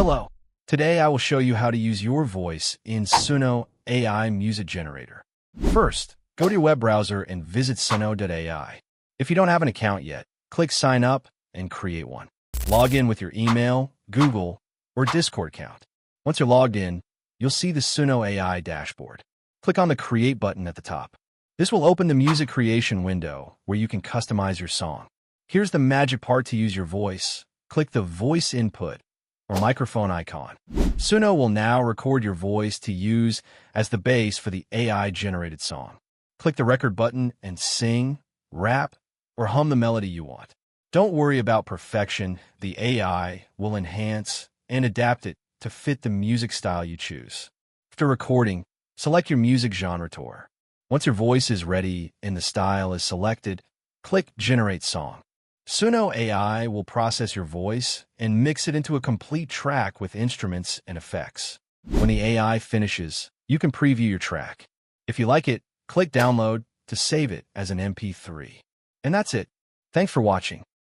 Hello. Today I will show you how to use your voice in Suno AI Music Generator. First, go to your web browser and visit suno.ai. If you don't have an account yet, click Sign Up and create one. Log in with your email, Google, or Discord account. Once you're logged in, you'll see the Suno AI dashboard. Click on the Create button at the top. This will open the music creation window where you can customize your song. Here's the magic part to use your voice. Click the Voice Input or microphone icon. Suno will now record your voice to use as the base for the AI-generated song. Click the record button and sing, rap, or hum the melody you want. Don't worry about perfection. The AI will enhance and adapt it to fit the music style you choose. After recording, select your music genre tour. Once your voice is ready and the style is selected, click Generate Song. Suno AI will process your voice and mix it into a complete track with instruments and effects. When the AI finishes, you can preview your track. If you like it, click Download to save it as an MP3. And that's it. Thanks for watching.